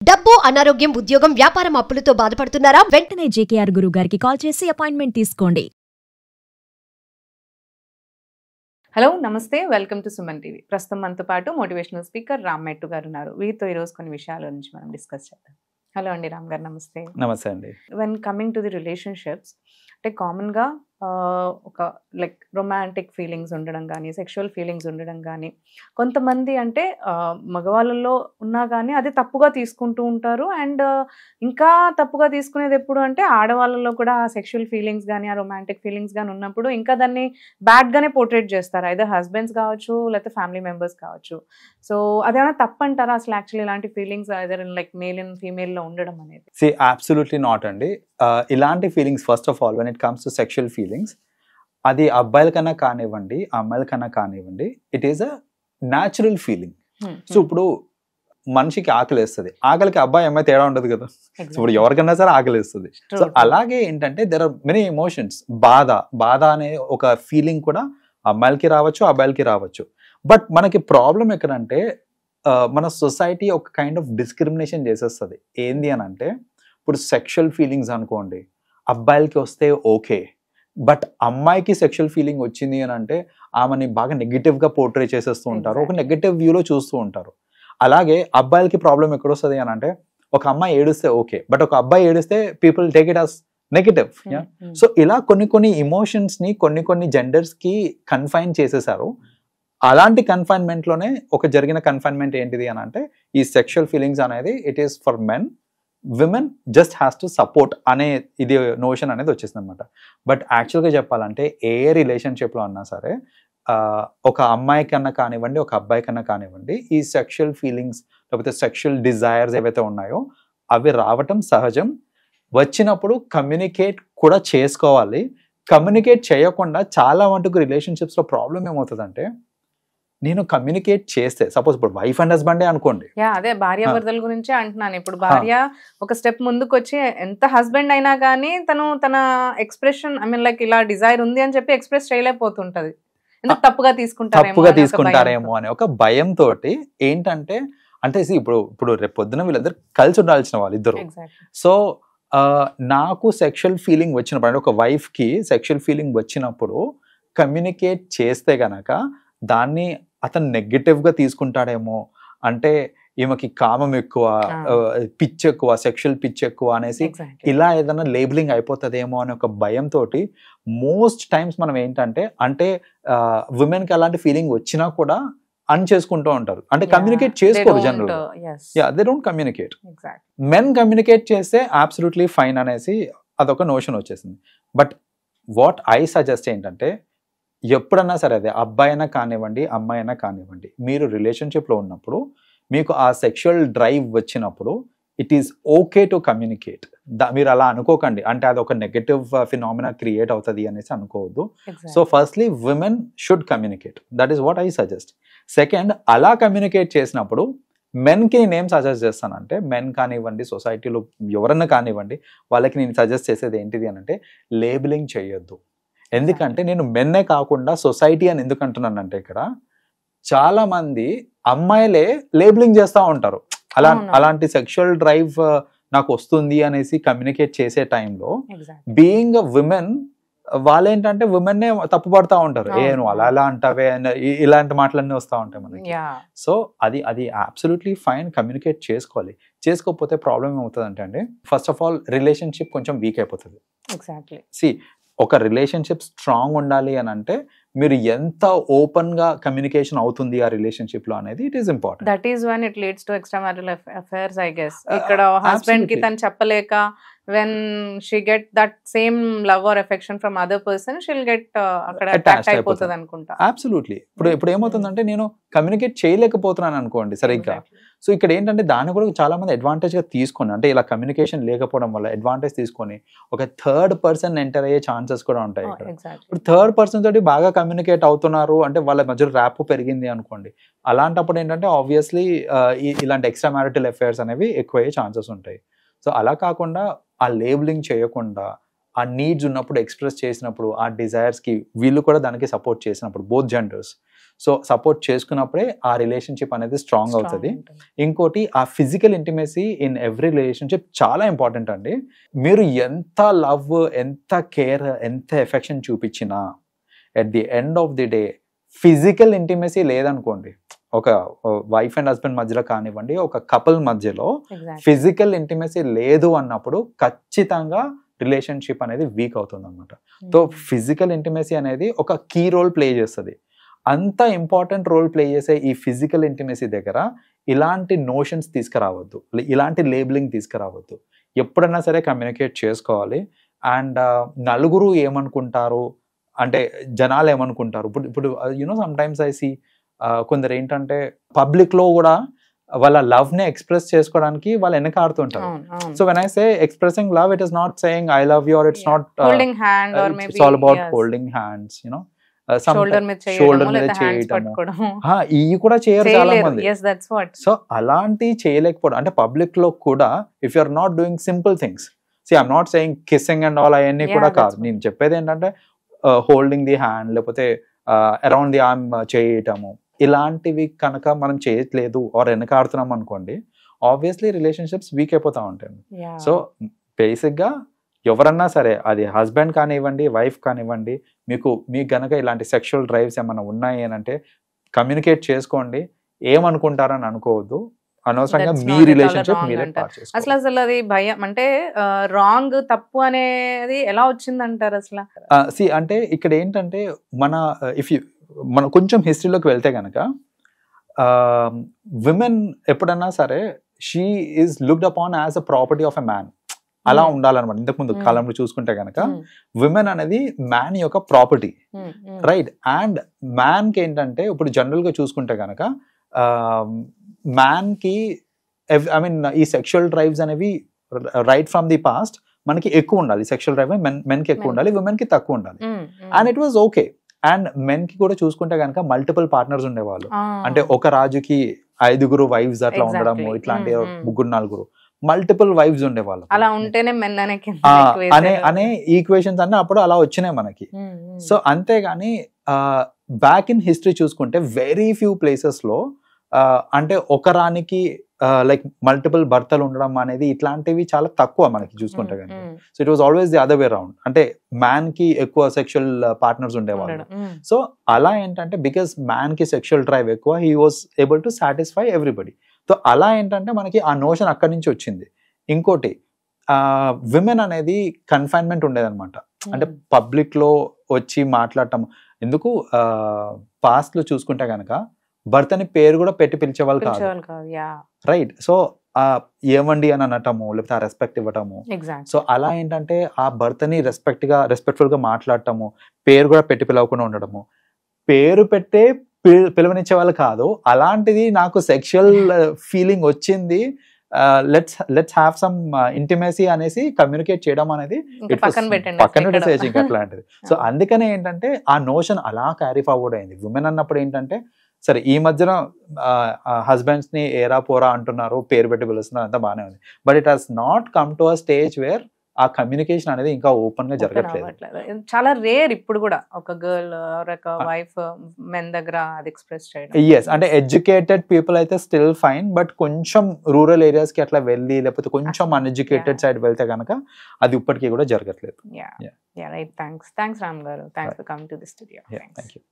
డబ్బు, అనారోగ్యం, ఉద్యోగం, వ్యాపారం అప్పులతో బాధపడుతున్నారా? వెంటనే జేకేఆర్ గురువు గారికి కాల్ చేసి అపాయింట్మెంట్ తీసుకోండి. హలో నమస్తే, వెల్కమ్ టు సుమన్ టీవీ. ప్రస్తుతం మనతో పాటు మోటివేషనల్ స్పీకర్ రామ్ మెట్టు గారు ఉన్నారు. వీరితో ఈరోజు కొన్ని విషయాల గురించి మనం డిస్కస్ చేద్దాం. హలో అండి రామ్ గారు, నమస్తే. నమస్తే అండి. When coming to the relationships, అంటే కామన్గా ఒక లైక్ రొమాంటిక్ ఫీలింగ్స్ ఉండడం కానీ, సెక్షువల్ ఫీలింగ్స్ ఉండడం కానీ, కొంతమంది అంటే మగవాళ్ళలో ఉన్నా కానీ అది తప్పుగా తీసుకుంటూ ఉంటారు. అండ్ ఇంకా తప్పుగా తీసుకునేది ఎప్పుడు అంటే ఆడవాళ్ళలో కూడా ఆ సెక్షువల్ ఫీలింగ్స్ కానీ, ఆ రొమాంటిక్ ఫీలింగ్స్ కానీ ఉన్నప్పుడు ఇంకా దాన్ని బ్యాడ్గానే పోర్ట్రేట్ చేస్తారు. ఐదర్ హస్బెండ్స్ కావచ్చు, లేకపోతే ఫ్యామిలీ మెంబర్స్ కావచ్చు. సో అదేమైనా తప్పంటారా అసలు యాక్చువల్లీ ఇలాంటి feelings either like male and ఫీమేల్లో ఉండడం అనేది? అబ్సల్యూట్లీ నాట్ అండి. ఇలాంటి feelings first of all when it comes to sexual feelings, అది అబ్బాయిలకన్నా కానివ్వండి, అమ్మాయిలకన్నా కానివ్వండి, it is a natural feeling. So ఇప్పుడు మనిషికి ఆకలి వేస్తుంది, ఆకలికి అబ్బాయి అమ్మాయి తేడా ఉండదు కదా. సో ఇప్పుడు ఎవరికన్నా సరే ఆకలి వేస్తుంది. సో అలాగే ఏంటంటే దెర్ ఆర్ మెనీ ఎమోషన్స్. బాధ అనే ఒక ఫీలింగ్ కూడా అమ్మాయిలకి రావచ్చు, అబ్బాయిలకి రావచ్చు. బట్ మనకి ప్రాబ్లం ఎక్కడంటే మన సొసైటీ ఒక కైండ్ ఆఫ్ డిస్క్రిమినేషన్ చేసేస్తుంది. ఏంది అని అంటే, ఇప్పుడు సెక్షువల్ ఫీలింగ్స్ అనుకోండి, అబ్బాయిలకి వస్తే ఓకే, బట్ అమ్మాయికి సెక్షువల్ ఫీలింగ్ వచ్చింది అని అంటే ఆమెని బాగా నెగిటివ్గా పోర్ట్రే చేసేస్తూ ఉంటారు, ఒక నెగిటివ్ వ్యూలో చూస్తూ ఉంటారు. అలాగే అబ్బాయిలకి ప్రాబ్లం ఎక్కడ వస్తుంది అని అంటే, ఒక అమ్మాయి ఏడిస్తే ఓకే, బట్ ఒక అబ్బాయి ఏడిస్తే people take it as negative. So ఇలా కొన్ని ఎమోషన్స్ని కొన్ని జెండర్స్కి కన్ఫైన్ చేసేసారు. అలాంటి కన్ఫైన్మెంట్లోనే ఒక జరిగిన కన్ఫైన్మెంట్ ఏంటిది అని అంటే, ఈ సెక్షువల్ ఫీలింగ్స్ అనేది it is for men, women just has to support అనే ఇది నోషన్ అనేది వచ్చేసింది అనమాట. బట్ యాక్చువల్గా చెప్పాలంటే ఏ రిలేషన్షిప్లో అన్నా సరే, ఒక అమ్మాయి కన్నా కానివ్వండి, ఒక అబ్బాయి కన్నా కానివ్వండి, ఈ సెక్షువల్ ఫీలింగ్స్ లేకపోతే సెక్షువల్ డిజైర్స్ ఏవైతే ఉన్నాయో అవి రావటం సహజం. వచ్చినప్పుడు కమ్యూనికేట్ కూడా చేసుకోవాలి. కమ్యూనికేట్ చేయకుండా చాలా మటుకు రిలేషన్షిప్స్లో ప్రాబ్లం ఏమవుతుందంటే, నేను కమ్యూనికేట్ చేస్తే సపోజ్ ఇప్పుడు వైఫ్ అండ్ హస్బెండే అనుకోండి, అదే భార్యాభర్తల గురించే అంటున్నాను. ఇప్పుడు భార్య ఒక స్టెప్ ముందుకు వచ్చి ఎంత హస్బెండ్ అయినా కానీ తన ఎక్స్ప్రెషన్ ఐ మీన్ లైక్ ఇలా డిజైర్ ఉంది అని చెప్పి ఎక్స్ప్రెస్ చేయలేకపోతుంటది. తప్పుగా తీసుకుంటారేమో అనే ఒక భయంతో ఏంటంటే, అంటే ఇప్పుడు రేపు పొద్దున వీళ్ళందరూ కలిసి ఉండాల్సిన వాళ్ళు ఇద్దరు. సో నాకు సెక్షువల్ ఫీలింగ్ వచ్చినప్పుడు, అంటే ఒక వైఫ్కి సెక్షువల్ ఫీలింగ్ వచ్చినప్పుడు కమ్యూనికేట్ చేస్తే గనక దాన్ని అతను నెగటివ్గా తీసుకుంటాడేమో, అంటే ఈమెకి కామం ఎక్కువ, పిచ్ ఎక్కువ, సెక్షువల్ పిచ్ ఎక్కువ అనేసి ఇలా ఏదైనా లేబులింగ్ అయిపోతుందేమో అనే ఒక భయంతో మోస్ట్ టైమ్స్ మనం ఏంటంటే, అంటే ఉమెన్కి అలాంటి ఫీలింగ్ వచ్చినా కూడా అన్ చేసుకుంటూ ఉంటారు, అంటే కమ్యూనికేట్ చేసుకోరు general. They don't communicate. Men communicate చేస్తే అబ్సల్యూట్లీ ఫైన్ అనేసి అదొక నోషన్ వచ్చేసింది. బట్ వాట్ ఐ సజెస్ట్ ఏంటంటే, ఎప్పుడన్నా సరే అదే అబ్బాయి అయినా కానివ్వండి, అమ్మాయి అయినా కానివ్వండి, మీరు రిలేషన్షిప్లో ఉన్నప్పుడు మీకు ఆ సెక్షువల్ డ్రైవ్ వచ్చినప్పుడు it is okay to communicate. మీరు అలా అనుకోకండి, అంటే అది ఒక నెగటివ్ ఫినామినా క్రియేట్ అవుతుంది అనేసి అనుకోవద్దు. So firstly women should communicate, that is what I suggest. Second, అలా కమ్యూనికేట్ చేసినప్పుడు మెన్కి నేనేం సజెస్ట్ చేస్తానంటే, మెన్ కానివ్వండి, సొసైటీలో ఎవరన్నా కానివ్వండి, వాళ్ళకి నేను సజెస్ట్ చేసేది ఏంటిది అని అంటే, లేబులింగ్ చేయొద్దు. ఎందుకంటే నేను మెన్నే కాకుండా సొసైటీ అని ఎందుకు అంటున్నానంటే, ఇక్కడ చాలా మంది అమ్మాయిలే లేబులింగ్ చేస్తూ ఉంటారు. అలాంటి సెక్షువల్ డ్రైవ్ నాకు వస్తుంది అనేసి కమ్యూనికేట్ చేసే టైంలో బీయింగ్ అ విమెన్ వాళ్ళేంటంటే విమెన్నే తప్పుపడతా ఉంటారు. నువ్వు అలా అంటావే, ఇలాంటి మాటలన్నీ వస్తూ ఉంటాయి మనకి. సో అది అబ్సల్యూట్లీ ఫైన్, కమ్యూనికేట్ చేసుకోవాలి. చేసుకోకపోతే ప్రాబ్లం ఏమవుతుందంటే అండి, ఫస్ట్ ఆఫ్ ఆల్ రిలేషన్షిప్ కొంచెం వీక్ అయిపోతుంది. ఒక రిలేషన్షిప్ స్ట్రాంగ్ ఉండాలి అని అంటే మీరు ఎంత ఓపెన్ గా కమ్యూనికేషన్ అవుతుంది ఆ రిలేషన్షిప్ లో అనేది it is important. That is when it leads to extra marital affairs I guess. ఇక్కడ హస్బెండ్ కి తను చెప్పలేక when she get that same love or affection from other person, she'll get అక్కడ అటాచ్ అయిపోతుంది అనుకుంటా. అబ్సల్యూట్లీ. ఇప్పుడు ఏమవుతుందంటే, నేను కమ్యూనికేట్ చేయలేకపోతున్నాను అనుకోండి సరిగ్గా. సో ఇక్కడ ఏంటంటే దాన్ని కూడా చాలా మంది అడ్వాంటేజ్ గా తీసుకొని, అంటే ఇలా కమ్యూనికేషన్ లేకపోవడం వల్ల అడ్వాంటేజ్ తీసుకొని ఒక థర్డ్ పర్సన్ ఎంటర్ అయ్యే ఛాన్సెస్ కూడా ఉంటాయి. ఇప్పుడు థర్డ్ పర్సన్ తోటి బాగా కమ్యూనికేట్ అవుతున్నారు అంటే వాళ్ళ మధ్యలో ర్యాప్ పెరిగింది అనుకోండి, అలాంటప్పుడు ఏంటంటే ఆబ్వియస్లీ ఇలాంటి ఎక్స్ట్రా మ్యారిటల్ అఫైర్స్ అనేవి ఎక్కువ అయ్యే ఛాన్సెస్ ఉంటాయి. సో అలా కాకుండా ఆ లేబులింగ్ చేయకుండా, ఆ నీడ్స్ ఉన్నప్పుడు ఎక్స్ప్రెస్ చేసినప్పుడు, ఆ డిజైర్స్కి వీళ్ళు కూడా దానికి సపోర్ట్ చేసినప్పుడు, బోత్ జెండర్స్, సో సపోర్ట్ చేసుకున్నప్పుడే ఆ రిలేషన్షిప్ అనేది స్ట్రాంగ్ అవుతుంది. ఇంకోటి ఆ physical intimacy in every relationship చాలా ఇంపార్టెంట్ అండి. మీరు ఎంత లవ్, ఎంత కేర్, ఎంత ఎఫెక్షన్ చూపించినా at the end of the day physical intimacy లేదనుకోండి, ఒక వైఫ్ అండ్ హస్బెండ్ మధ్యలో కానివ్వండి, ఒక కపుల్ మధ్యలో ఫిజికల్ ఇంటిమేసీ లేదు అన్నప్పుడు ఖచ్చితంగా రిలేషన్షిప్ అనేది వీక్ అవుతుంది అనమాట. సో ఫిజికల్ ఇంటిమేసీ అనేది ఒక కీ రోల్ ప్లే చేస్తుంది. అంత ఇంపార్టెంట్ రోల్ ప్లే చేసే ఈ ఫిజికల్ ఇంటిమేసీ దగ్గర ఇలాంటి నోషన్స్ తీసుకురావద్దు, ఇలాంటి లేబులింగ్ తీసుకురావద్దు. ఎప్పుడైనా సరే కమ్యూనికేట్ చేసుకోవాలి. అండ్ నలుగురు ఏమనుకుంటారు అంటే, జనాలు ఏమనుకుంటారు, ఇప్పుడు you know sometimes I see కొందరు ఏంటంటే పబ్లిక్ లో కూడా వాళ్ళ లవ్ ని ఎక్స్ప్రెస్ చేసుకోవడానికి వాళ్ళు వెనకాడుతుంటారు. So when I say expressing love, it is not saying I love you, or it's not holding hand or maybe it's all about holding hands, you know. Shoulder మీద చేయడం, ఇవి కూడా చేయరు చాలా మంది. సో అలాంటి చేయలేకపోవడం అంటే పబ్లిక్ లో కూడా if you are not doing simple things, see I'm not saying kissing and all అవన్నీ కూడా కాదు. నేను చెప్పేది ఏంటంటే హోల్డింగ్ ది హ్యాండ్, లేకపోతే అరౌండ్ ది ఆర్మ్ చేయటము, ఇలాంటివి కనుక మనం చేయట్లేదు ఆర్ వెనకాడుతున్నాం అనుకోండి, ఆబ్వియస్లీ రిలేషన్షిప్స్ వీక్ అయిపోతా ఉంటాయి. సో బేసిక్ గా ఎవరన్నా సరే, అది హస్బెండ్ కానివ్వండి, వైఫ్ కానివ్వండి, మీకు గనక ఇలాంటి సెక్షువల్ డ్రైవ్స్ ఏమైనా ఉన్నాయి అని అంటే కమ్యూనికేట్ చేసుకోండి. ఏమనుకుంటారని అనుకోవద్దు. అనవసరంగా మీ రిలేషన్షిప్ మీరే పాడు చేసుకోవాలి. అసలు అది భయం అంటే రాంగ్, తప్పు అనేది ఎలా వచ్చిందంటారు అసలు? సి అంటే ఇక్కడ ఏంటంటే మనం కొంచెం హిస్టరీలోకి వెళ్తే గనక విమెన్ ఎప్పుడన్నా సరే she is looked upon as a property of a man. అలా ఉండాలన్నమాట. ఇంతకుముందు కాలంలో చూసుకుంటే గనక విమెన్ అనేది మ్యాన్ యొక్క ప్రాపర్టీ, రైట్? అండ్ మ్యాన్ కి ఏంటంటే ఇప్పుడు జనరల్ గా చూసుకుంటే గనక మ్యాన్ కి ఐ మీన్ ఈ సెక్షువల్ డ్రైవ్స్ అనేవి రైట్ ఫ్రమ్ ది పాస్ట్ మనకి ఎక్కువ ఉండాలి. సెక్షువల్ డ్రైవ్ మెన్ కి ఎక్కువ ఉండాలి, విమెన్ కి తక్కువ ఉండాలి. And it was okay. And men కి కూడా చూసుకుంటే కనుక మల్టిపుల్ పార్ట్నర్స్ ఉండేవాళ్ళు. అంటే ఒక రాజుకి 5 వైఫ్స్ అట్లా ఉండడము, ఇట్లాంటి 3-4 మల్టిపుల్ వైఫ్స్ ఉండేవాళ్ళు. అలా ఉంటేనే మెన్ అనే ఈక్వేషన్స్ అన్నీ అప్పుడు అలా వచ్చినాయి మనకి. సో అంతేగాని బ్యాక్ ఇన్ హిస్టరీ చూసుకుంటే వెరీ ఫ్యూ ప్లేసెస్ లో అంటే ఒక రానికి లైక్ మల్టిపుల్ భర్తలు ఉండడం అనేది ఇట్లాంటివి చాలా తక్కువ మనకి చూసుకుంటే కనుక. So it was always the other way round. అంటే మ్యాన్ కి ఎక్కువ సెక్షువల్ పార్ట్నర్స్ ఉండేవాళ్ళు. సో అలా ఏంటంటే బికాస్ మ్యాన్ కి సెక్షువల్ డ్రైవ్ ఎక్కువ, he was able to satisfy everybody. So అలా ఏంటంటే మనకి ఆ నోషన్ అక్కడి నుంచి వచ్చింది. ఇంకోటి విమెన్ అనేది కన్ఫైన్మెంట్ ఉండేదన్నమాట. అంటే పబ్లిక్ లో వచ్చి మాట్లాడటం ఎందుకు, పాస్ట్ లో చూసుకుంటే కనుక భర్తని పేరు కూడా పెట్టి పిలిచేవాళ్ళు కాదు, రైట్? సో ఏమండి అని అనటము, లేకపోతే ఆ రెస్పెక్ట్ ఇవ్వటము. సో అలా ఏంటంటే ఆ భర్తని రెస్పెక్ట్ఫుల్ గా మాట్లాడటము, పేరు కూడా పెట్టి పిలవకుండా ఉండడము, పేరు పెట్టే పిలువనిచ్చే వాళ్ళు కాదు. అలాంటిది నాకు సెక్షువల్ ఫీలింగ్ వచ్చింది, లెట్స్ హ్యావ్ సమ్ ఇంటిమేసీ అనేసి కమ్యూనికేట్ చేయడం అనేది పక్కన పెట్టేసి అట్లాంటిది. సో అందుకనే ఏంటంటే ఆ నోషన్ అలా క్యారీ ఫార్వర్డ్ అయింది. విమెన్ అన్నప్పుడు ఏంటంటే సరే ఈ మధ్యన హస్బెండ్స్ ని ఏరా పోరా అంటున్నారు, పేరు పెట్టి పిలుస్తున్నారు, అంతా బాగానే ఉంది. But it has not come to a stage where ఆ కమ్యూనికేషన్ అనేది ఇంకా ఓపెన్ గా జరగట్లేదు. చాలా రేర్ ఇప్పుడు కూడా ఒక గర్ల్ ఒక వైఫ్ మెన్ దగ్గర అది ఎక్స్ప్రెస్ చేయడం. ఎస్, అంటే ఎడ్యుకేటెడ్ పీపుల్ అయితే స్టిల్ ఫైన్, బట్ కొంచెం రూరల్ ఏరియాస్ కి అట్లా వెళ్ళి లేకపోతే కొంచెం అన్ఎడ్యుకేటెడ్ సైడ్ వెళ్తే కనుక అది ఇప్పటికీ కూడా జరగట్లేదు. రైట్. థ్యాంక్స్ రామ్ గారు. Thanks for coming to the studio. Thank you.